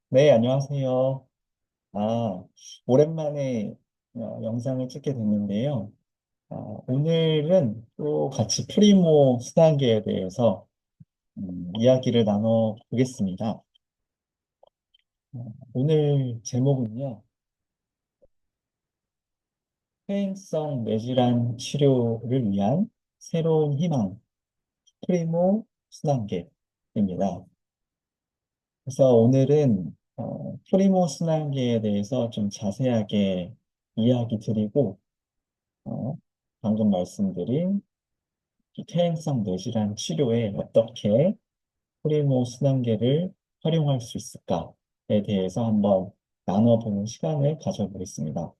네, 안녕하세요. 아, 오랜만에 영상을 찍게 됐는데요. 오늘은 또 같이 프리모 수단계에 대해서 이야기를 나눠보겠습니다. 오늘 제목은요, 퇴행성 뇌질환 치료를 위한 새로운 희망, 프리모 순환계입니다. 그래서 오늘은 프리모 순환계에 대해서 좀 자세하게 이야기 드리고, 어, 방금 말씀드린 이 퇴행성 뇌질환 치료에 어떻게 프리모 순환계를 활용할 수 있을까에 대해서 한번 나눠보는 시간을 가져보겠습니다.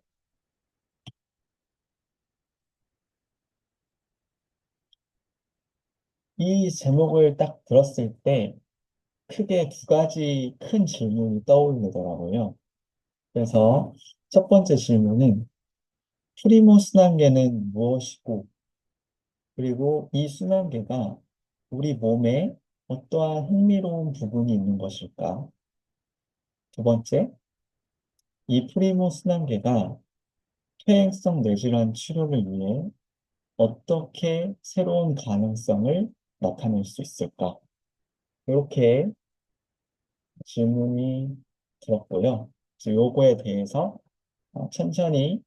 이 제목을 딱 들었을 때 크게 두 가지 큰 질문이 떠오르더라고요. 그래서 첫 번째 질문은 프리모 순환계는 무엇이고, 그리고 이 순환계가 우리 몸에 어떠한 흥미로운 부분이 있는 것일까? 두 번째, 이 프리모 순환계가 퇴행성 뇌질환 치료를 위해 어떻게 새로운 가능성을 나타낼 수 있을까? 이렇게 질문이 들었고요. 그래서 요거에 대해서 천천히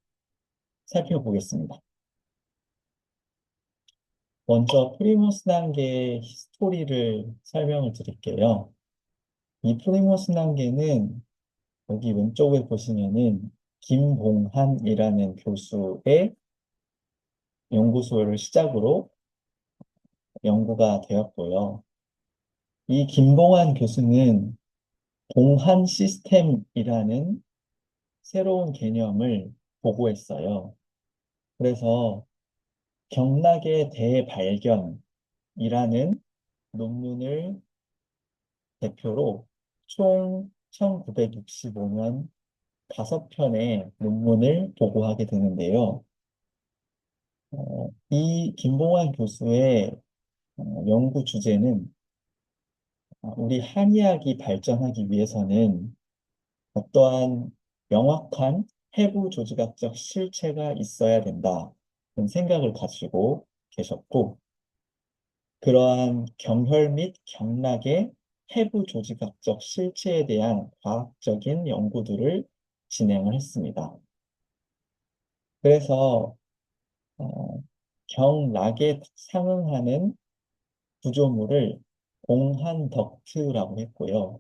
살펴보겠습니다. 먼저 프리모스 단계의 스토리를 설명을 드릴게요. 이 프리모스 단계는 여기 왼쪽에 보시면은 김봉한이라는 교수의 연구소를 시작으로 연구가 되었고요. 이 김봉한 교수는 봉한 시스템이라는 새로운 개념을 보고했어요. 그래서 경락의 대발견이라는 논문을 대표로 총 1965년 5편의 논문을 보고하게 되는데요. 이 김봉환 교수의 연구 주제는 우리 한의학이 발전하기 위해서는 어떠한 명확한 해부 조직학적 실체가 있어야 된다. 는 생각을 가지고 계셨고, 그러한 경혈 및 경락의 해부 조직학적 실체에 대한 과학적인 연구들을 진행을 했습니다. 그래서 경락에 상응하는 구조물을 봉한 덕트라고 했고요.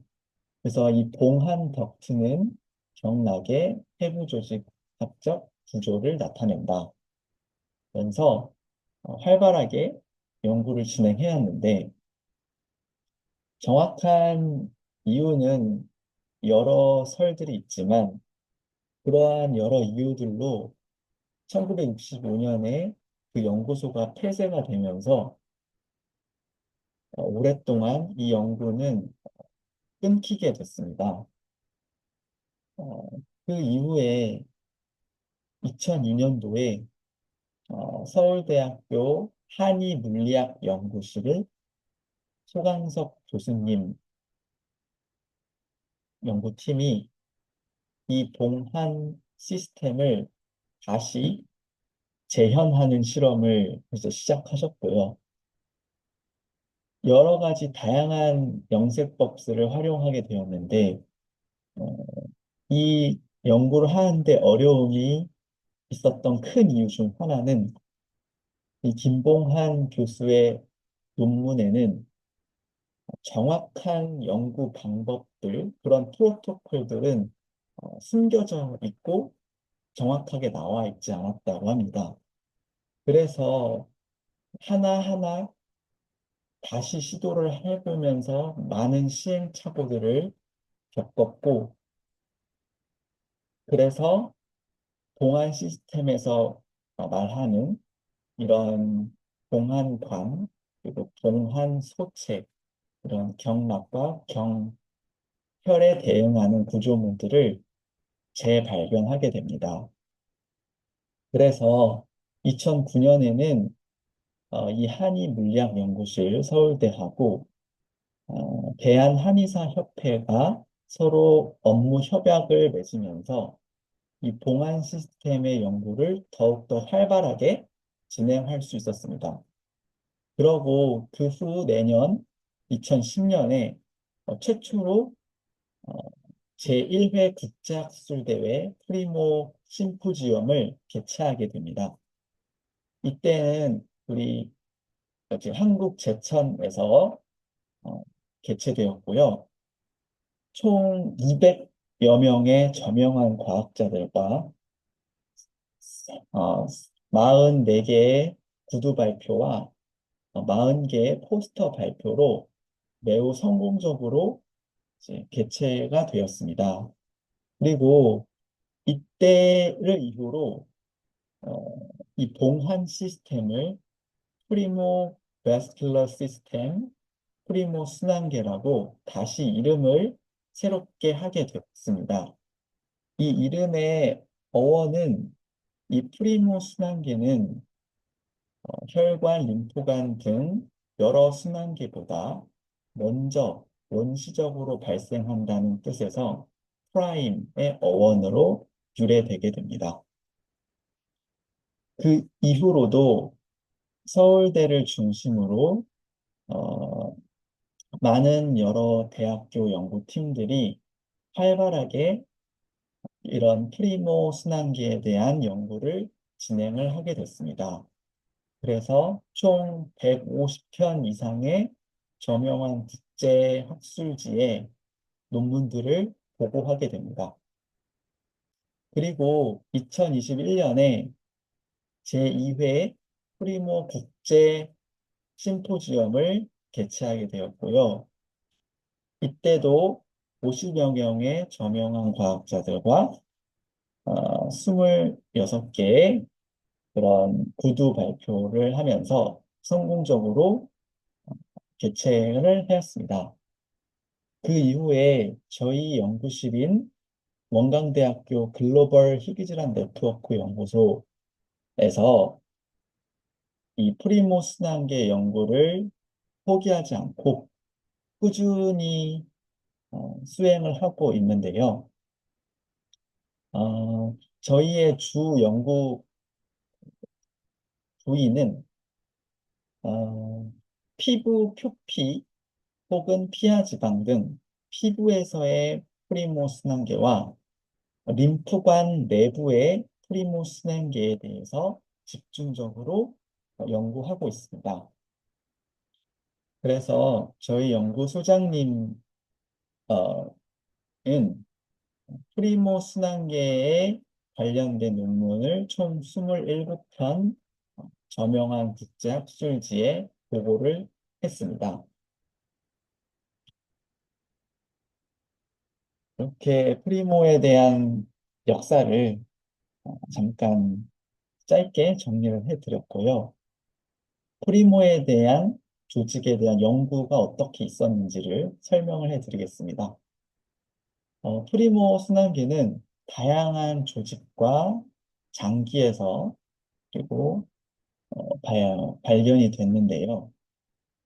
그래서 이 봉한 덕트는 경락의 해부 조직학적 구조를 나타낸다. 면서 활발하게 연구를 진행해왔는데 정확한 이유는 여러 설들이 있지만 그러한 여러 이유들로 1965년에 그 연구소가 폐쇄가 되면서 오랫동안 이 연구는 끊기게 됐습니다. 어, 그 이후에 2002년도에 서울대학교 한의물리학연구실의 소강석 교수님 연구팀이 이 봉한 시스템을 다시 재현하는 실험을 이제 시작하셨고요. 여러 가지 다양한 영세법들을 활용하게 되었는데, 어, 이 연구를 하는데 어려움이 있었던 큰 이유 중 하나는 이 김봉한 교수의 논문에는 정확한 연구 방법들, 그런 프로토콜들은 숨겨져 있고 정확하게 나와 있지 않았다고 합니다. 그래서 하나하나 다시 시도를 해보면서 많은 시행착오들을 겪었고, 그래서 봉안 시스템에서 말하는 이런 봉안관, 그리고 봉안 소체, 이런 경락과 경혈에 대응하는 구조물들을 재발견하게 됩니다. 그래서 2009년에는 이 한의물리학연구실 서울대하고 대한한의사협회가 서로 업무 협약을 맺으면서 이 봉안 시스템의 연구를 더욱더 활발하게 진행할 수 있었습니다. 그러고 그 후 내년 2010년에 최초로 어, 제1회 국제학술대회 프리모 심포지엄을 개최하게 됩니다. 이때는 우리 여기 한국 제천에서 어, 개최되었고요. 총 200여 명의 저명한 과학자들과 44개의 구두 발표와 40개의 포스터 발표로 매우 성공적으로 이제 개최가 되었습니다. 그리고 이때를 이후로 어, 이 봉환 시스템을 프리모 베스큘러 시스템, 프리모 순환계라고 다시 이름을 새롭게 하게 됐습니다. 이 이름의 어원은 이 프리모 순환계는 혈관, 림프관 등 여러 순환계보다 먼저 원시적으로 발생한다는 뜻에서 프라임의 어원으로 유래되게 됩니다. 그 이후로도 서울대를 중심으로 어, 많은 여러 대학교 연구팀들이 활발하게 이런 프리모 순환기에 대한 연구를 진행을 하게 됐습니다. 그래서 총 150편 이상의 저명한 국제 학술지에 논문들을 보고하게 됩니다. 그리고 2021년에 제2회 프리모 국제 심포지엄을 개최하게 되었고요. 이때도 50여 명의 저명한 과학자들과 26개의 그런 구두 발표를 하면서 성공적으로 개최를 하였습니다. 그 이후에 저희 연구실인 원광대학교 글로벌 희귀질환 네트워크 연구소에서 이 프리모스 단계 연구를 포기하지 않고 꾸준히 수행을 하고 있는데요. 저희의 주 연구 부위는 피부 표피 혹은 피하 지방 등 피부에서의 프리모 순환계와 림프관 내부의 프리모 순환계에 대해서 집중적으로 연구하고 있습니다. 그래서 저희 연구소장님은 프리모 순환계에 관련된 논문을 총 27편 저명한 국제학술지에 보고를 했습니다. 이렇게 프리모에 대한 역사를 잠깐 짧게 정리를 해드렸고요. 프리모에 대한 조직에 대한 연구가 어떻게 있었는지를 설명을 해드리겠습니다. 프리모 순환계는 다양한 조직과 장기에서 그리고 발견이 됐는데요.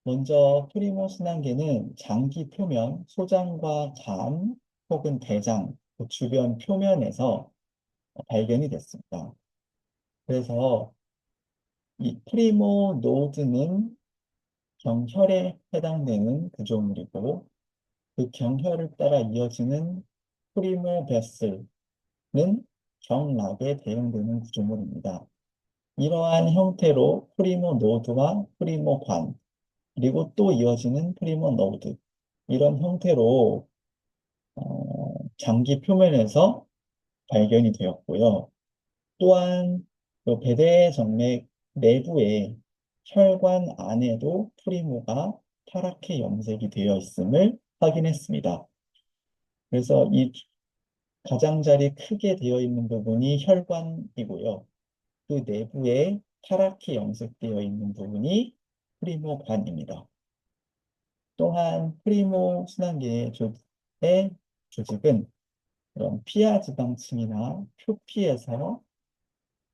먼저 프리모 순환계는 장기 표면, 소장과 간 혹은 대장, 그 주변 표면에서 발견이 됐습니다. 그래서 이 프리모 노드는 경혈에 해당되는 구조물이고 그 경혈을 따라 이어지는 프리모 베슬은 경락에 대응되는 구조물입니다. 이러한 형태로 프리모 노드와 프리모 관, 그리고 또 이어지는 프리모 노드, 이런 형태로 장기 표면에서 발견이 되었고요. 또한 그 배대정맥 내부에 혈관 안에도 프리모가 파랗게 염색이 되어 있음을 확인했습니다. 그래서 이 가장자리 크게 되어 있는 부분이 혈관이고요. 그 내부에 파랗게 염색되어 있는 부분이 프리모관입니다. 또한 프리모 순환계의 조직은 그런 피하 지방층이나 표피에서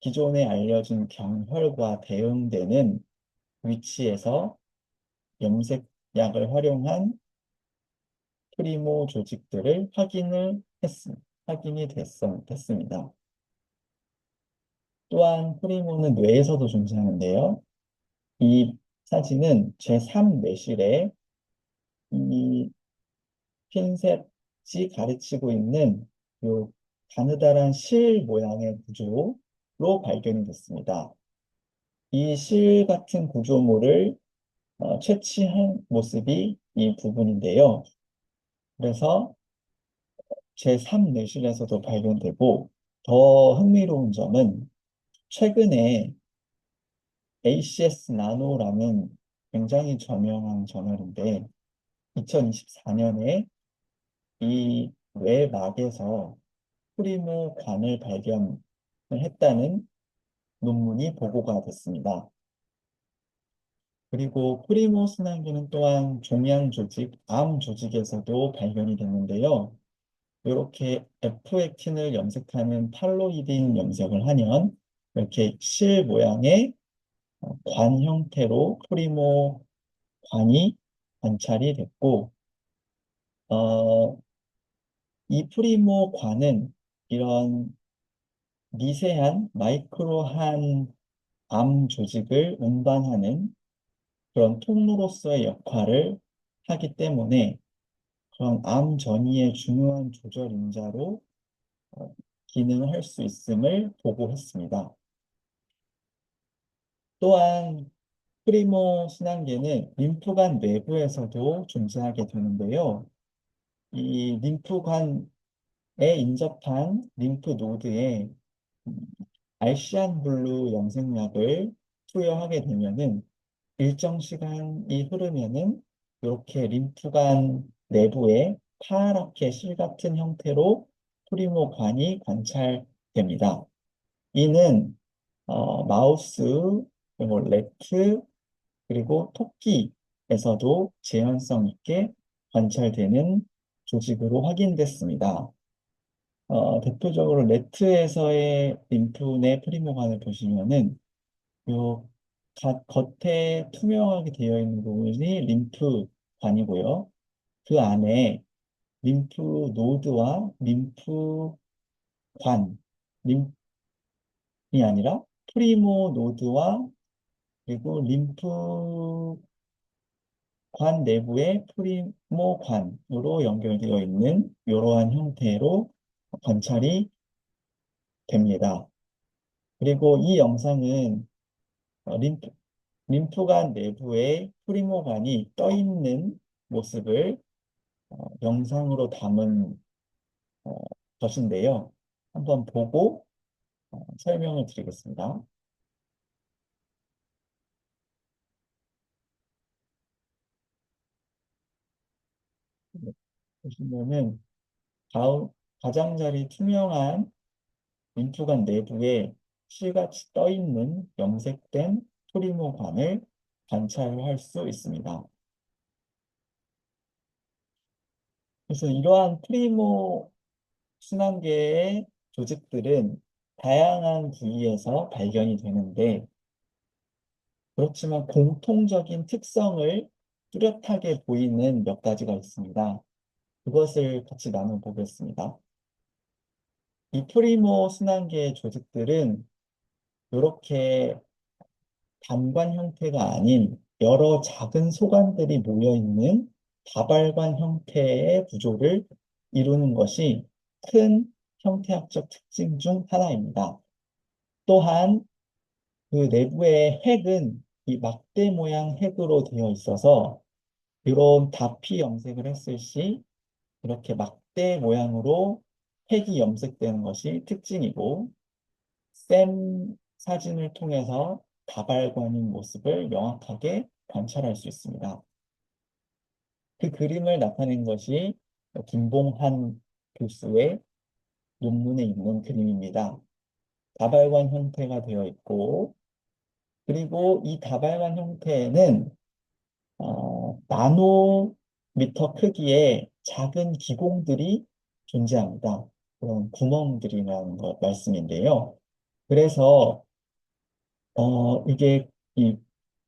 기존에 알려진 경혈과 대응되는 위치에서 염색약을 활용한 프리모 조직들을 확인이 됐습니다. 또한 프리모는 뇌에서도 존재하는데요. 이 사진은 제3 뇌실에 이 핀셋이 가르치고 있는 요 가느다란 실 모양의 구조로 발견이 됐습니다. 이 실 같은 구조물을 채취한 모습이 이 부분인데요. 그래서 제3 뇌실에서도 발견되고 더 흥미로운 점은 최근에 ACS 나노라는 굉장히 저명한 저널인데 2024년에 이 뇌막에서 프리모 관을 발견을 했다는 논문이 보고가 됐습니다. 그리고 프리모 순환계는 또한 종양 조직, 암 조직에서도 발견이 됐는데요. 이렇게 F액틴을 염색하는 팔로이딘 염색을 하면 이렇게 실 모양의 관 형태로 프리모 관이 관찰이 됐고, 어, 이 프리모 관은 이런 미세한 마이크로한 암 조직을 운반하는 그런 통로로서의 역할을 하기 때문에 그런 암 전이의 중요한 조절 인자로 기능을 할 수 있음을 보고했습니다. 또한 프리모 순환계는 림프관 내부에서도 존재하게 되는데요. 이 림프관에 인접한 림프 노드에 알시안 블루 염색약을 투여하게 되면은 일정 시간이 흐르면은 이렇게 림프관 내부에 파랗게 실 같은 형태로 프리모관이 관찰됩니다. 이는 마우스, 그리고 래트, 그리고 토끼에서도 재현성 있게 관찰되는 조직으로 확인됐습니다. 대표적으로 레트에서의 림프내 프리모관을 보시면은 요 겉에 투명하게 되어 있는 부분이 림프관이고요. 그 안에 림프 노드와 림프관, 림프이 아니라 프리모 노드와 그리고 림프관 내부의 프리모관으로 연결되어 있는 이러한 형태로 관찰이 됩니다. 그리고 이 영상은 림프, 림프관 내부에 프리모관이 떠 있는 모습을 영상으로 담은 어, 것인데요. 한번 보고 설명을 드리겠습니다. 네, 보시면은 가운, 가장자리 투명한 림프관 내부에 실같이 떠 있는 염색된 프리모관을 관찰할 수 있습니다. 그래서 이러한 프리모 순환계의 조직들은 다양한 부위에서 발견이 되는데 그렇지만 공통적인 특성을 뚜렷하게 보이는 몇 가지가 있습니다. 그것을 같이 나눠보겠습니다. 이 프리모 순환계의 조직들은 이렇게 단관 형태가 아닌 여러 작은 소관들이 모여있는 다발관 형태의 구조를 이루는 것이 큰 형태학적 특징 중 하나입니다. 또한 그 내부의 핵은 이 막대 모양 핵으로 되어 있어서 이런 다피 염색을 했을 시 이렇게 막대 모양으로 핵이 염색되는 것이 특징이고 샘 사진을 통해서 다발관인 모습을 명확하게 관찰할 수 있습니다. 그 그림을 나타낸 것이 김봉한 교수의 논문에 있는 그림입니다. 다발관 형태가 되어 있고 그리고 이 다발관 형태에는 나노미터 크기의 작은 기공들이 존재합니다. 그런 구멍들이라는 것 말씀인데요. 그래서 이게 이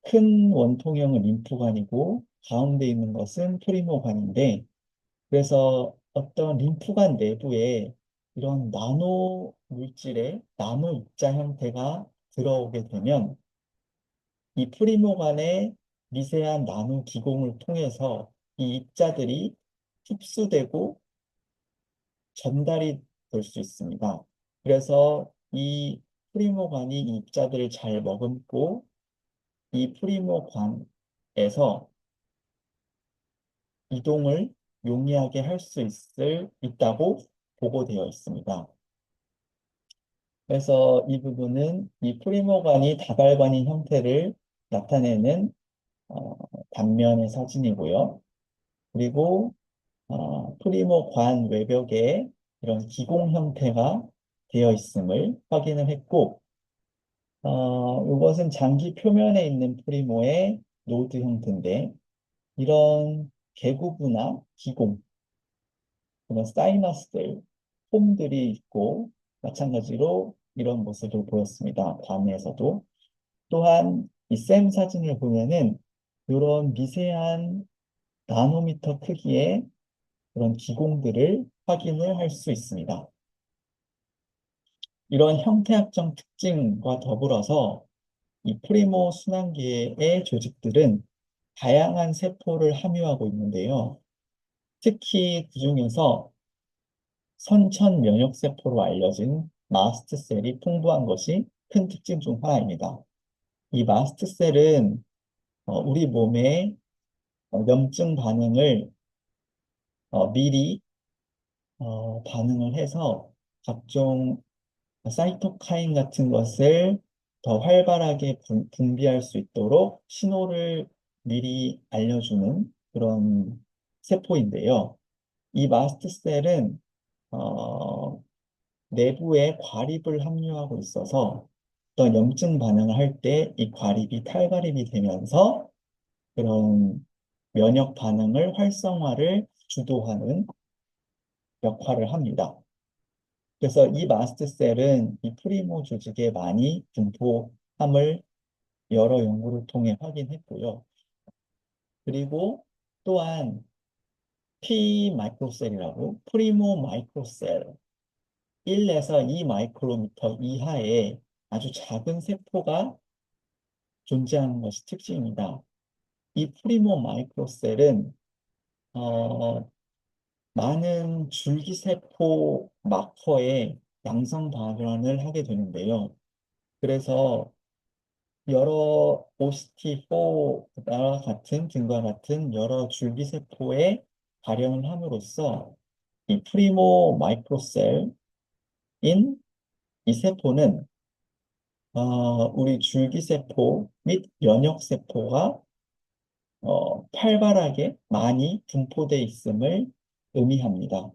큰 원통형은 림프관이고 가운데 있는 것은 프리모관인데 그래서 어떤 림프관 내부에 이런 나노 물질의 나노 입자 형태가 들어오게 되면 이 프리모관의 미세한 나노 기공을 통해서 이 입자들이 흡수되고 전달이 될 수 있습니다. 그래서 이 프리모관이 이 입자들을 잘 머금고 이 프리모관에서 이동을 용이하게 할 수 있다고 보고되어 있습니다. 그래서 이 부분은 이 프리모관이 다발관인 형태를 나타내는 어, 단면의 사진이고요. 그리고 프리모관 외벽에 이런 기공 형태가 되어 있음을 확인을 했고, 이것은 장기 표면에 있는 프리모의 노드 형태인데, 이런 개구부나 기공, 그런 사이너스들, 폼들이 있고, 마찬가지로 이런 모습을 보였습니다. 관에서도. 또한 이 샘 사진을 보면은 이런 미세한 나노미터 크기의 그런 기공들을 확인을 할 수 있습니다. 이런 형태학적 특징과 더불어서 이 프리모 순환계의 조직들은 다양한 세포를 함유하고 있는데요. 특히 그중에서 선천 면역세포로 알려진 마스트셀이 풍부한 것이 큰 특징 중 하나입니다. 이 마스트셀은 우리 몸의 염증 반응을 미리 반응을 해서 각종 사이토카인 같은 것을 더 활발하게 분비할 수 있도록 신호를 미리 알려주는 그런 세포인데요. 이 마스트셀은 어, 내부에 과립을 함유하고 있어서 어떤 염증 반응을 할 때 이 과립이 탈과립이 되면서 그런 면역 반응을 활성화를 주도하는 역할을 합니다. 그래서 이 마스트셀은 이 프리모 조직에 많이 분포함을 여러 연구를 통해 확인했고요. 그리고 또한 P 마이크로셀이라고 프리모 마이크로셀 1에서 2 마이크로미터 이하의 아주 작은 세포가 존재하는 것이 특징입니다. 이 프리모 마이크로셀은 어, 많은 줄기세포 마커의 양성 발현을 하게 되는데요. 그래서 여러 OCT4와 같은 등과 같은 여러 줄기세포의 발현을 함으로써 이 프리모 마이크로셀인 이 세포는 우리 줄기세포 및 면역세포가 활발하게 많이 분포되어 있음을 의미합니다.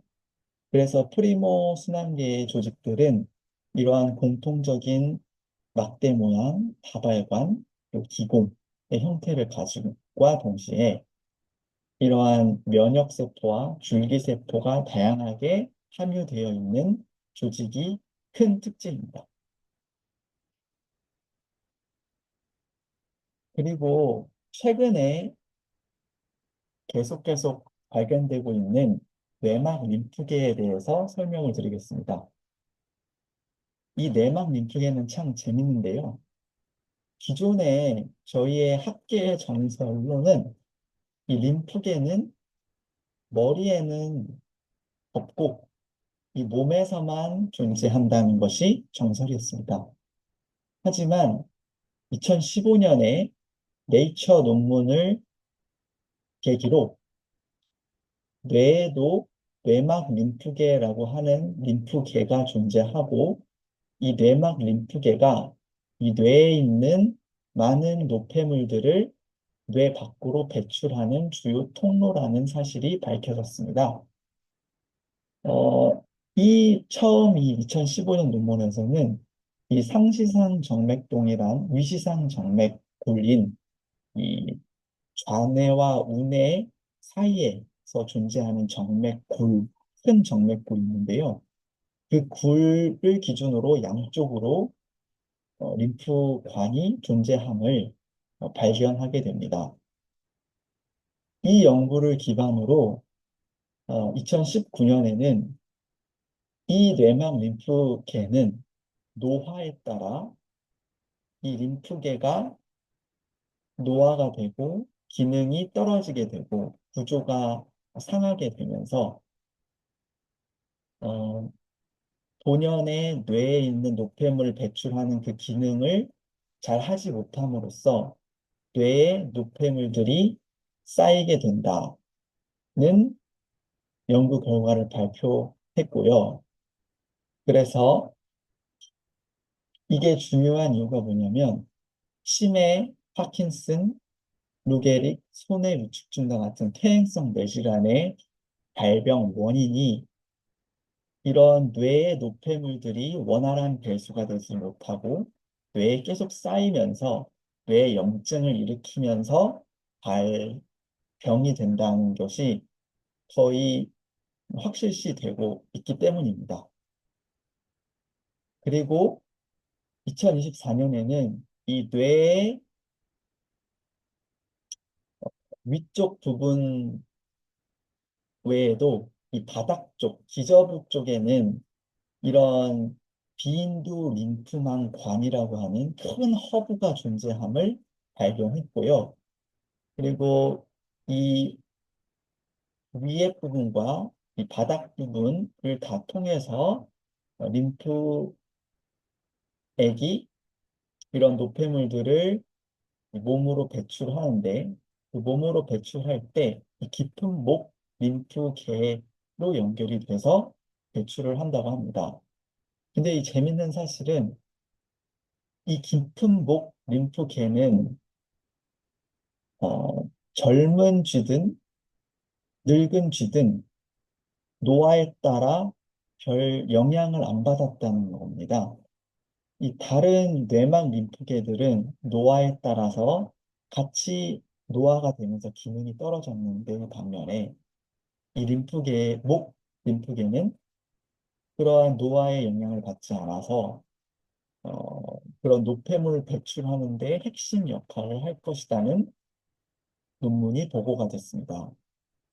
그래서 프리모 순환계의 조직들은 이러한 공통적인 막대 모양, 다발관, 그리고 기공의 형태를 가짐과 동시에 이러한 면역세포와 줄기세포가 다양하게 함유되어 있는 조직이 큰 특징입니다. 그리고 최근에 계속 발견되고 있는 내막 림프계에 대해서 설명을 드리겠습니다. 이 내막 림프계는 참 재밌는데요. 기존에 저희의 학계 정설로는 이 림프계는 머리에는 없고 이 몸에서만 존재한다는 것이 정설이었습니다. 하지만 2015년에 네이처 논문을 계기로 뇌에도 뇌막 림프계라고 하는 림프계가 존재하고 이 뇌막 림프계가 이 뇌에 있는 많은 노폐물들을 뇌 밖으로 배출하는 주요 통로라는 사실이 밝혀졌습니다. 어, 이 2015년 논문에서는 이 상시상 정맥동이란 위시상 정맥골인 이 좌뇌와 우뇌 사이에서 존재하는 정맥골, 큰 정맥골이 있는데요. 그 굴을 기준으로 양쪽으로 림프관이 존재함을 발견하게 됩니다. 이 연구를 기반으로 2019년에는 이 뇌막 림프계는 노화에 따라 이 림프계가 노화가 되고 기능이 떨어지게 되고 구조가 상하게 되면서 어, 본연의 뇌에 있는 노폐물 배출하는 그 기능을 잘 하지 못함으로써 뇌에 노폐물들이 쌓이게 된다는 연구 결과를 발표했고요. 그래서 이게 중요한 이유가 뭐냐면 치매, 파킨슨, 루게릭, 손해 위축증과 같은 퇴행성 뇌질환의 발병 원인이 이런 뇌의 노폐물들이 원활한 배수가 되지 못하고 뇌에 계속 쌓이면서 뇌 염증을 일으키면서 발병이 된다는 것이 거의 확실시 되고 있기 때문입니다. 그리고 2024년에는 이 뇌의 위쪽 부분 외에도 이 바닥 쪽, 기저부 쪽에는 이런 비인두 림프망관이라고 하는 큰 허브가 존재함을 발견했고요. 그리고 이 위에 부분과 이 바닥 부분을 다 통해서 림프액이 이런 노폐물들을 몸으로 배출하는데 그 몸으로 배출할 때 이 깊은 목 림프계로 연결이 돼서 배출을 한다고 합니다. 근데 이 재밌는 사실은 이 깊은 목 림프계는 젊은 쥐든 늙은 쥐든 노화에 따라 별 영향을 안 받았다는 겁니다. 이 다른 뇌막 림프계들은 노화에 따라서 같이 노화가 되면서 기능이 떨어졌는데 반면에 이 목 림프계는 그러한 노화의 영향을 받지 않아서 그런 노폐물 배출하는 데 핵심 역할을 할 것이라는 논문이 보고가 됐습니다.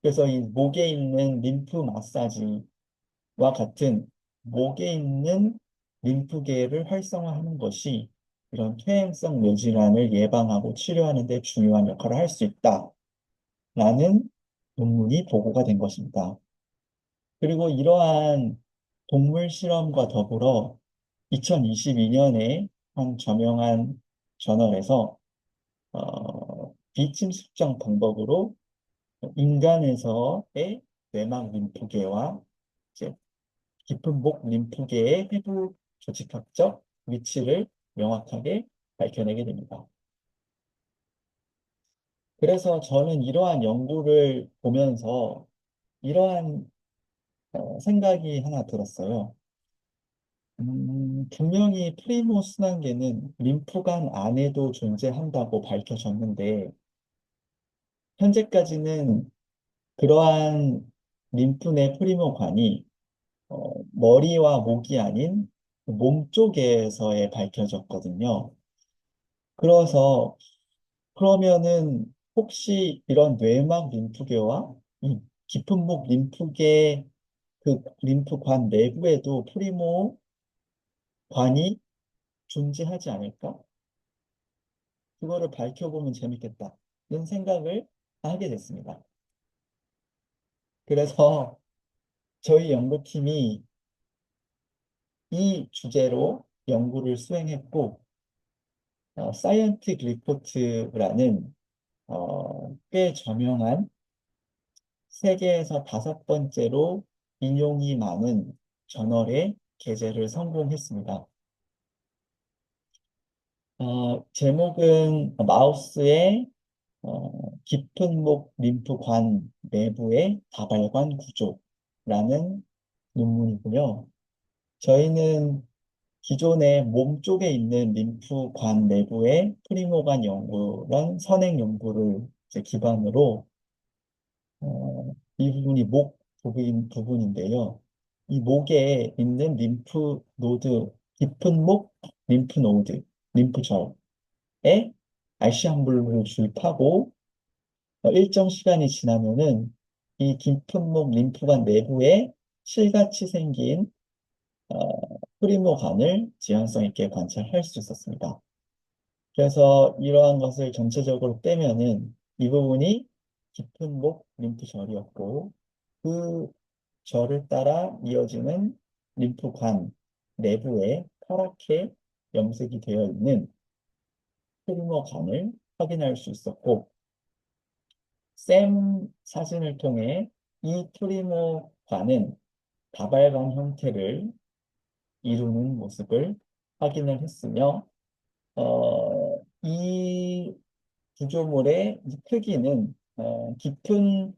그래서 이 목에 있는 림프 마사지와 같은 목에 있는 림프계를 활성화하는 것이 이런 퇴행성 뇌질환을 예방하고 치료하는 데 중요한 역할을 할 수 있다라는 논문이 보고가 된 것입니다. 그리고 이러한 동물 실험과 더불어 2022년에 한 저명한 저널에서 비침습정 방법으로 인간에서의 뇌막 림프계와 이제 깊은 목 림프계의 해부 조직학적 위치를 명확하게 밝혀내게 됩니다. 그래서 저는 이러한 연구를 보면서 이러한 생각이 하나 들었어요. 분명히 프리모 순환계는 림프관 안에도 존재한다고 밝혀졌는데 현재까지는 그러한 림프 내 프리모관이 머리와 목이 아닌 몸 쪽에서에 밝혀졌거든요. 그래서 그러면은 혹시 이런 뇌막 림프계와 이 깊은 목 림프계 그 림프관 내부에도 프리모관이 존재하지 않을까? 그거를 밝혀보면 재밌겠다는 생각을 하게 됐습니다. 그래서 저희 연구팀이 이 주제로 연구를 수행했고, 사이언틱 리포트라는 꽤 저명한 세계에서 5번째로 인용이 많은 저널에 게재를 성공했습니다. 제목은 마우스의 깊은 목 림프관 내부의 다발관 구조라는 논문이고요. 저희는 기존의 몸 쪽에 있는 림프관 내부의 프리모관 연구랑 선행 연구를 이제 기반으로 이 부분이 목 부분인데요. 이 목에 있는 림프 노드, 깊은 목 림프 노드, 림프절에 알씨암블루를 주입하고 일정 시간이 지나면은 이 깊은 목 림프관 내부에 실같이 생긴 어, 프리모관을 지향성 있게 관찰할 수 있었습니다. 그래서 이러한 것을 전체적으로 빼면은 이 부분이 깊은 목 림프절이었고 그 절을 따라 이어지는 림프관 내부에 파랗게 염색이 되어 있는 프리모관을 확인할 수 있었고 샘 사진을 통해 이 프리모관은 다발관 형태를 이루는 모습을 확인을 했으며 이 구조물의 크기는 깊은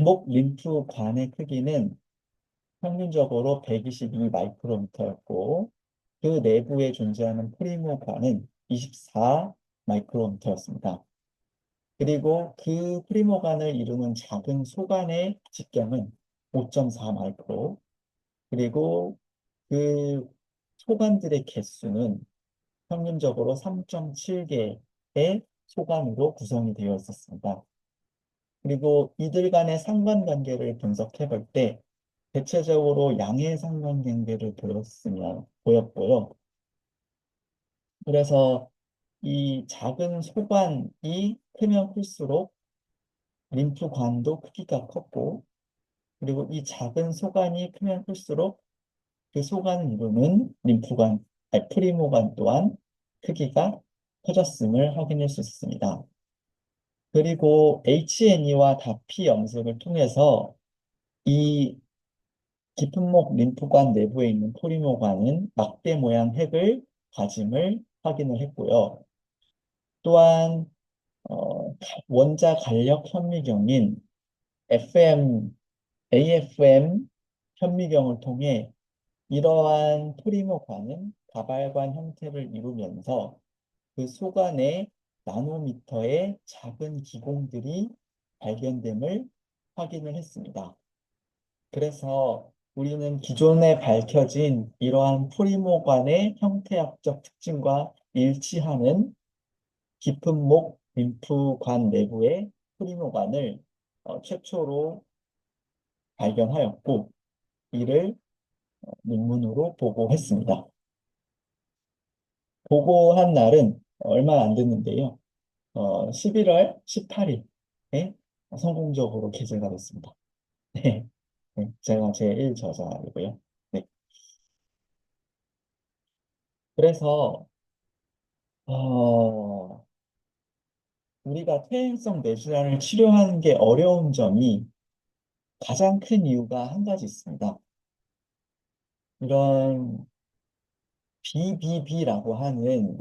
목 림프관의 크기는 평균적으로 122 마이크로미터였고 그 내부에 존재하는 프리모관은 24 마이크로미터였습니다. 그리고 그 프리모관을 이루는 작은 소관의 직경은 5.4 마이크로 그리고 그 소관들의 개수는 평균적으로 3.7개의 소관으로 구성이 되어 있었습니다. 그리고 이들 간의 상관관계를 분석해 볼 때 대체적으로 양의 상관관계를 보였고요. 그래서 이 작은 소관이 크면 클수록 림프관도 크기가 컸고 그리고 이 작은 소관이 크면 클수록 그 소관을 이루는 림프관, 아니, 프리모관 또한 크기가 커졌음을 확인할 수 있습니다. 그리고 H&E와 다피 염색을 통해서 이 깊은 목 림프관 내부에 있는 포리모관은 막대 모양 핵을 가짐을 확인을 했고요. 또한 원자 간력 현미경인 AFM 현미경을 통해 이러한 포리모관은 다발관 형태를 이루면서 그 소관에 나노미터의 작은 기공들이 발견됨을 확인을 했습니다. 그래서 우리는 기존에 밝혀진 이러한 프리모관의 형태학적 특징과 일치하는 깊은 목 림프관 내부의 프리모관을 최초로 발견하였고 이를 논문으로 보고했습니다. 보고한 날은 얼마 안 됐는데요. 11월 18일에 성공적으로 게재가 됐습니다. 네, 네, 제가 제1저자이고요. 네, 그래서 어, 우리가 퇴행성 뇌질환을 치료하는 게 어려운 점이 가장 큰 이유가 한 가지 있습니다. 이런 BBB라고 하는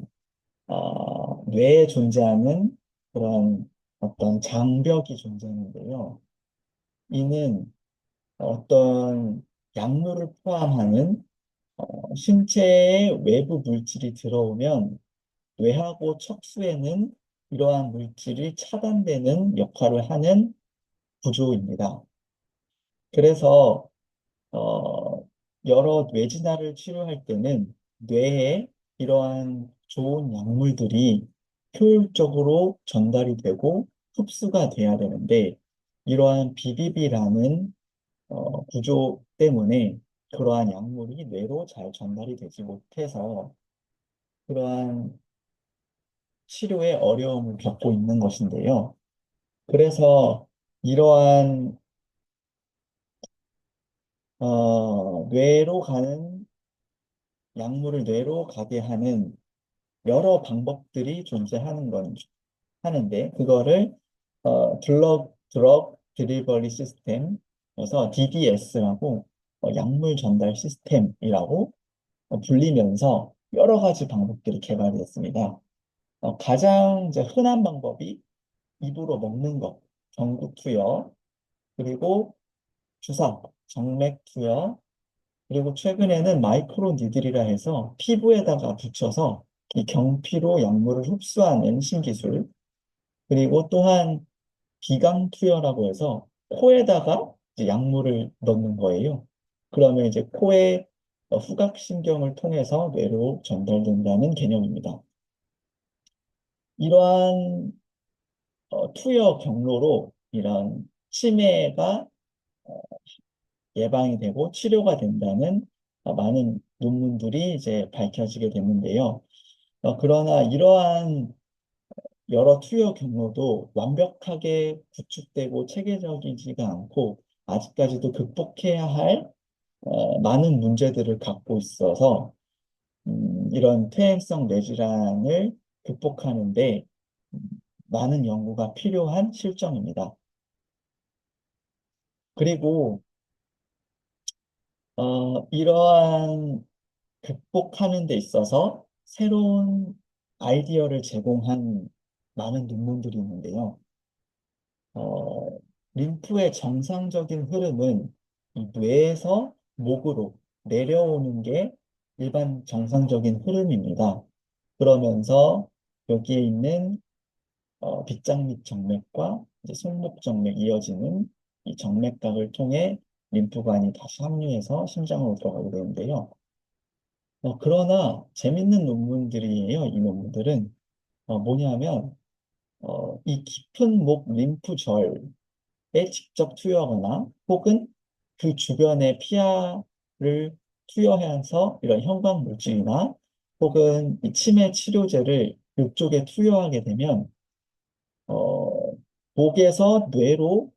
뇌에 존재하는 그런 어떤 장벽이 존재하는데요. 이는 어떤 약물을 포함하는 신체의 외부 물질이 들어오면 뇌하고 척수에는 이러한 물질이 차단되는 역할을 하는 구조입니다. 그래서 어, 여러 뇌진화를 치료할 때는 뇌에 이러한 좋은 약물들이 효율적으로 전달이 되고 흡수가 돼야 되는데 이러한 BBB라는 구조 때문에 그러한 약물이 뇌로 잘 전달이 되지 못해서 그러한 치료에 어려움을 겪고 있는 것인데요. 그래서 이러한 뇌로 가는 약물을 뇌로 가게 하는 여러 방법들이 존재하는 건 하는데 그거를 드럭 드리버리 시스템에서 DDS라고 약물 전달 시스템이라고 불리면서 여러 가지 방법들이 개발이 됐습니다. 가장 이제 흔한 방법이 입으로 먹는 것, 전구 투여, 그리고 주사, 정맥 투여, 그리고 최근에는 마이크로 니들이라 해서 피부에다가 붙여서 이 경피로 약물을 흡수하는 신기술, 그리고 또한 비강 투여라고 해서 코에다가 이제 약물을 넣는 거예요. 그러면 이제 코의 후각신경을 통해서 뇌로 전달된다는 개념입니다. 이러한 투여 경로로 이런 치매가 예방이 되고 치료가 된다는 많은 논문들이 이제 밝혀지게 됐는데요. 그러나 이러한 여러 투여 경로도 완벽하게 구축되고 체계적이지가 않고 아직까지도 극복해야 할 많은 문제들을 갖고 있어서 이런 퇴행성 뇌질환을 극복하는데 음, 많은 연구가 필요한 실정입니다. 그리고 이러한 극복하는 데 있어서 새로운 아이디어를 제공한 많은 논문들이 있는데요. 어, 림프의 정상적인 흐름은 이 뇌에서 목으로 내려오는 게 일반 정상적인 흐름입니다. 그러면서 여기에 있는 빗장밑 정맥과 이제 손목 정맥 이어지는 이 정맥각을 통해 림프관이 다시 합류해서 심장으로 들어가게 되는데요. 그러나 재밌는 논문들이에요. 이 논문들은 뭐냐면 이 깊은 목 림프절에 직접 투여하거나 혹은 그 주변에 피하를 투여해서 이런 형광 물질이나 혹은 이 치매 치료제를 이쪽에 투여하게 되면 어, 목에서 뇌로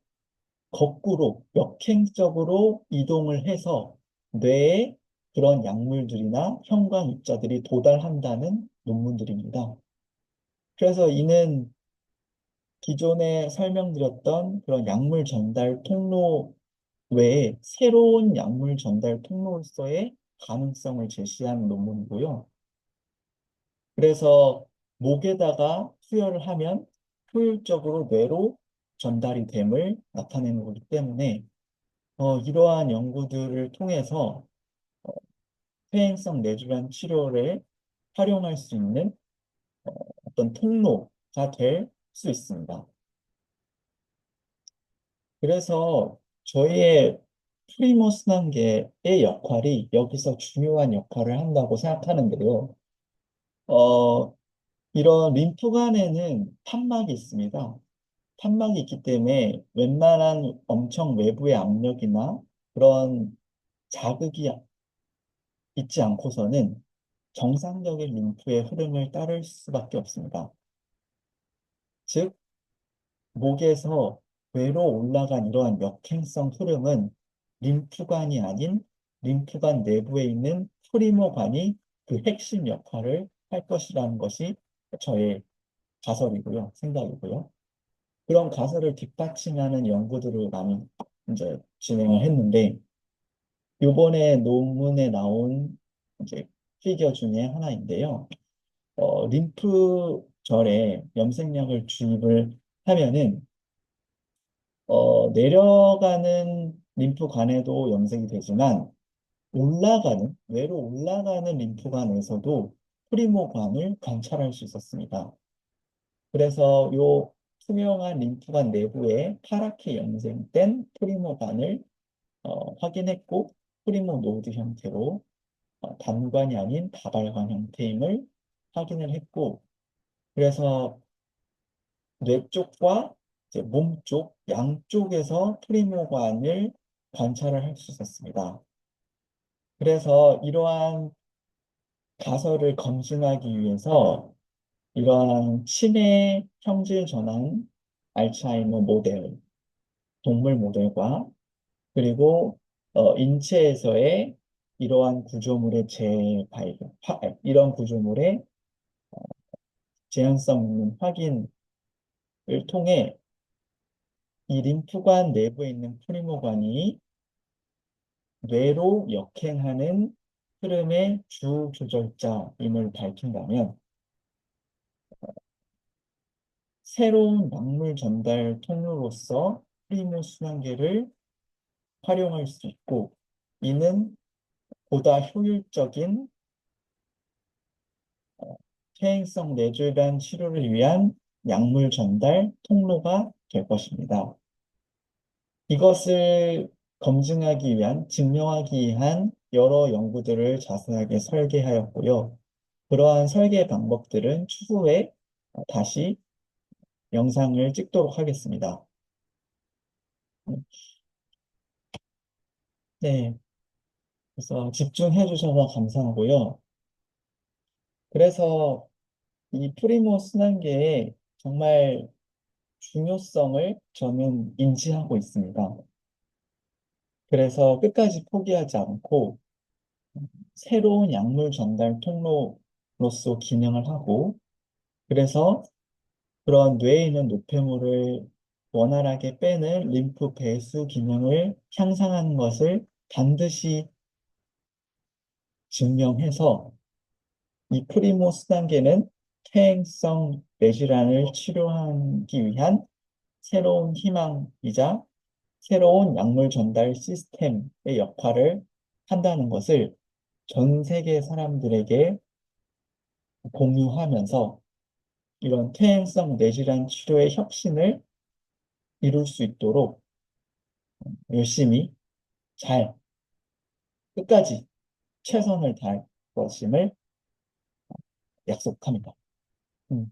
거꾸로 역행적으로 이동을 해서 뇌에 그런 약물들이나 형광 입자들이 도달한다는 논문들입니다. 그래서 이는 기존에 설명드렸던 그런 약물 전달 통로 외에 새로운 약물 전달 통로로서의 가능성을 제시한 논문이고요. 그래서 목에다가 투여를 하면 효율적으로 뇌로 전달이 됨을 나타내는 거기 때문에 이러한 연구들을 통해서 어, 퇴행성 뇌질환 치료를 활용할 수 있는 어떤 통로가 될 수 있습니다. 그래서 저희의 프리모 순환계의 역할이 여기서 중요한 역할을 한다고 생각하는데요. 어, 이런 림프관에는 판막이 있습니다. 판막이 있기 때문에 웬만한 엄청 외부의 압력이나 그런 자극이 있지 않고서는 정상적인 림프의 흐름을 따를 수밖에 없습니다. 즉, 목에서 뇌로 올라간 이러한 역행성 흐름은 림프관이 아닌 림프관 내부에 있는 프리모관이 그 핵심 역할을 할 것이라는 것이 저의 가설이고요, 생각이고요. 그런 가설을 뒷받침하는 연구들을 많이 이제 진행을 했는데, 요번에 논문에 나온 이제 피겨 중에 하나인데요. 림프절에 염색약을 주입을 하면은 내려가는 림프관에도 염색이 되지만 뇌로 올라가는 림프관에서도 프리모관을 관찰할 수 있었습니다. 그래서 요 투명한 림프관 내부에 파랗게 염색된 프리모관을 확인했고 프리모 노드 형태로 단관이 아닌 다발관 형태임을 확인을 했고 그래서 뇌 쪽과 이제 몸 쪽, 양쪽에서 프리모관을 관찰을 할 수 있었습니다. 그래서 이러한 가설을 검증하기 위해서 이러한 치매 형질 전환 알츠하이머 모델, 동물 모델과 그리고 인체에서의 이러한 구조물의 재발견, 이런 구조물의 재현성 있는 확인을 통해 이 림프관 내부에 있는 프리모관이 뇌로 역행하는 흐름의 주 조절자임을 밝힌다면 새로운 약물 전달 통로로서 프리모 순환계를 활용할 수 있고 이는 보다 효율적인 퇴행성 뇌질환 치료를 위한 약물 전달 통로가 될 것입니다. 이것을 검증하기 위한, 증명하기 위한 여러 연구들을 자세하게 설계하였고요. 그러한 설계 방법들은 추후에 다시 영상을 찍도록 하겠습니다. 네, 그래서 집중해 주셔서 감사하고요. 그래서 이 프리모 순환계의 정말 중요성을 저는 인지하고 있습니다. 그래서 끝까지 포기하지 않고 새로운 약물 전달 통로로서 기능을 하고, 그래서 그런 뇌에 있는 노폐물을 원활하게 빼는 림프 배수 기능을 향상하는 것을 반드시 증명해서 이 프리모스 단계는 퇴행성 뇌질환을 치료하기 위한 새로운 희망이자 새로운 약물 전달 시스템의 역할을 한다는 것을 전 세계 사람들에게 공유하면서 이런 퇴행성 뇌질환 치료의 혁신을 이룰 수 있도록 열심히 잘 끝까지 최선을 다할 것임을 약속합니다. 음,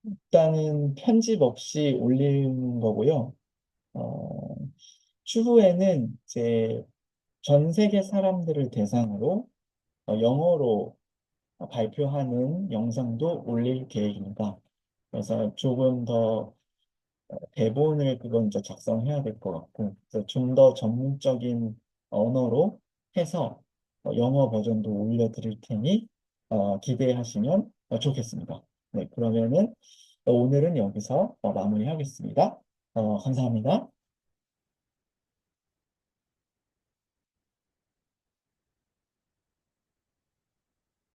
일단은 편집 없이 올리는 거고요. 어, 추후에는 이제 전 세계 사람들을 대상으로 영어로 발표하는 영상도 올릴 계획입니다. 그래서 조금 더 대본을 그건 이제 작성해야 될 것 같고, 그래서 좀 더 전문적인 언어로 해서 영어 버전도 올려드릴 테니 기대하시면 좋겠습니다. 네, 그러면은 오늘은 여기서 마무리하겠습니다. 감사합니다.